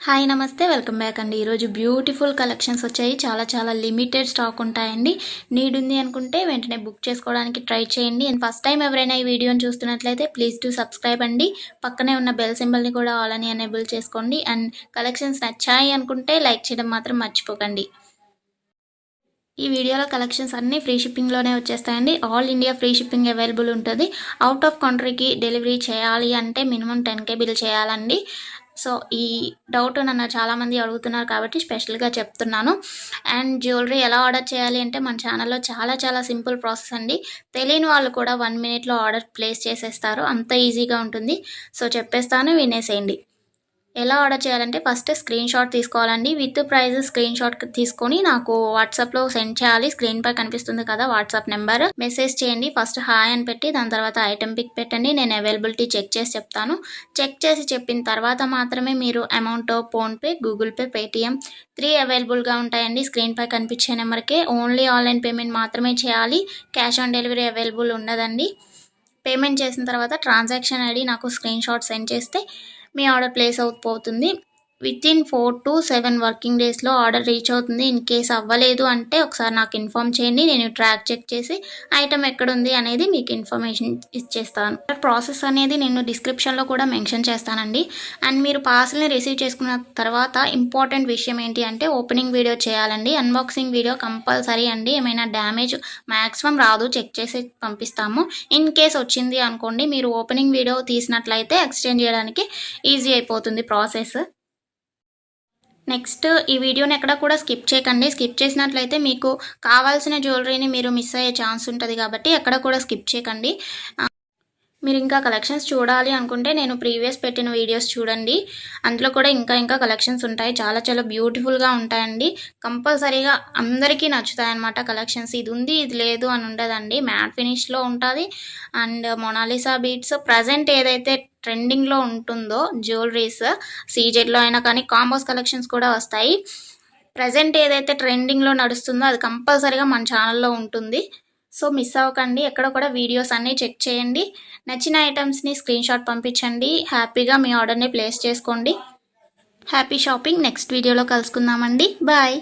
Hi నమస్తే welcome back అండి. ఈరోజు బ్యూటిఫుల్ కలెక్షన్స్ వచ్చాయి. చాలా లిమిటెడ్ స్టాక్ ఉంటాయండి. నీడ్ ఉంది అనుకుంటే వెంటనే బుక్ చేసుకోవడానికి ట్రై చేయండి. అండ్ ఫస్ట్ టైం ఎవరైనా ఈ వీడియోని చూస్తున్నట్లయితే ప్లీజ్ టు సబ్స్క్రైబ్ అండి. పక్కనే ఉన్న బెల్ సింబల్ని కూడా ఆల్ అని ఎనేబుల్ చేసుకోండి. అండ్ కలెక్షన్స్ నచ్చాయి అనుకుంటే లైక్ చేయడం మాత్రం మర్చిపోకండి. ఈ వీడియోలో కలెక్షన్స్ అన్నీ ఫ్రీ షిప్పింగ్లోనే వచ్చేస్తాయండి. All India free shipping available ఉంటుంది. అవుట్ ఆఫ్ కంట్రీకి డెలివరీ చేయాలి అంటే మినిమం 10K బిల్ చేయాలండి. సో ఈ డౌట్ నన్ను చాలామంది అడుగుతున్నారు కాబట్టి స్పెషల్గా చెప్తున్నాను. అండ్ జ్యువెలరీ ఎలా ఆర్డర్ చేయాలి అంటే మన ఛానల్లో చాలా సింపుల్ ప్రాసెస్ అండి. తెలియని వాళ్ళు కూడా 1 మినిట్లో ఆర్డర్ ప్లేస్ చేసేస్తారు. అంత ఈజీగా ఉంటుంది. సో చెప్పేస్తాను, వినేసేయండి. ఎలా ఆర్డర్ చేయాలంటే ఫస్ట్ స్క్రీన్ షాట్ తీసుకోవాలండి. విత్ ప్రైస్ స్క్రీన్ షాట్ తీసుకొని నాకు వాట్సాప్లో సెండ్ చేయాలి. స్క్రీన్ పై కనిపిస్తుంది కదా వాట్సాప్ నెంబర్, మెసేజ్ చేయండి. ఫస్ట్ హాయ్ అని పెట్టి దాని తర్వాత ఐటెం పిక్ పెట్టండి. నేను అవైలబిలిటీ చెక్ చేసి చెప్తాను. చెక్ చేసి చెప్పిన తర్వాత మాత్రమే మీరు amount PhonePe, Google pay, Paytm 3 అవైలబుల్గా ఉంటాయండి. స్క్రీన్ పై కనిపించే నెంబర్కే ఓన్లీ ఆన్లైన్ పేమెంట్ మాత్రమే చేయాలి. క్యాష్ ఆన్ డెలివరీ అవైలబుల్ ఉండదండి. పేమెంట్ చేసిన తర్వాత ట్రాన్సాక్షన్ ఐడి నాకు స్క్రీన్ షాట్ సెండ్ చేస్తే మీ ఆర్డర్ ప్లేస్ అవుతుంది. వితిన్ 4 to 7 వర్కింగ్ డేస్లో ఆర్డర్ రీచ్ అవుతుంది. ఇన్ కేస్ అవ్వలేదు అంటే ఒకసారి నాకు ఇన్ఫామ్ చేయండి. నేను ట్రాక్ చెక్ చేసి ఐటమ్ ఎక్కడుంది అనేది మీకు ఇన్ఫర్మేషన్ ఇచ్చేస్తాను. ప్రాసెస్ అనేది నేను డిస్క్రిప్షన్లో కూడా మెన్షన్ చేస్తానండి. అండ్ మీరు పార్సల్ని రిసీవ్ చేసుకున్న తర్వాత ఇంపార్టెంట్ విషయం ఏంటి అంటే ఓపెనింగ్ వీడియో చేయాలండి. అన్బాక్సింగ్ వీడియో కంపల్సరీ అండి. ఏమైనా డ్యామేజ్ మ్యాక్సిమం రాదు, చెక్ చేసి పంపిస్తాము. ఇన్ కేస్ వచ్చింది అనుకోండి, మీరు ఓపెనింగ్ వీడియో తీసినట్లయితే ఎక్స్చేంజ్ చేయడానికి ఈజీ అయిపోతుంది ప్రాసెస్. నెక్స్ట్ ఈ వీడియోని ఎక్కడ కూడా స్కిప్ చేయకండి. స్కిప్ చేసినట్లయితే మీకు కావాల్సిన జ్యువెలరీని మీరు మిస్ అయ్యే ఛాన్స్ ఉంటుంది కాబట్టి ఎక్కడ కూడా స్కిప్ చేయకండి. మీరు ఇంకా కలెక్షన్స్ చూడాలి అనుకుంటే నేను ప్రీవియస్ పెట్టిన వీడియోస్ చూడండి. అందులో కూడా ఇంకా కలెక్షన్స్ ఉంటాయి. చాలా బ్యూటిఫుల్గా ఉంటాయండి. కంపల్సరీగా అందరికీ నచ్చుతాయి అన్నమాట కలెక్షన్స్. ఇది ఉంది ఇది లేదు అని ఉండదండి. మ్యాట్ ఫినిష్లో ఉంటుంది. అండ్ మొనాలిసా బీట్స్ ప్రజెంట్ ఏదైతే ట్రెండింగ్లో ఉంటుందో జ్యువెలరీస్ సీజెడ్లో అయినా కానీ కాంబోస్ కలెక్షన్స్ కూడా వస్తాయి. ప్రజెంట్ ఏదైతే ట్రెండింగ్లో నడుస్తుందో అది కంపల్సరీగా మన ఛానల్లో ఉంటుంది. సో మిస్ అవ్వకండి. ఎక్కడ కూడా వీడియోస్ అన్నీ చెక్ చేయండి. నచ్చిన ఐటమ్స్ని స్క్రీన్ షాట్ పంపించండి. హ్యాపీగా మీ ఆర్డర్ని ప్లేస్ చేసుకోండి. Happy shopping. నెక్స్ట్ వీడియోలో కలుసుకుందామండి. బాయ్.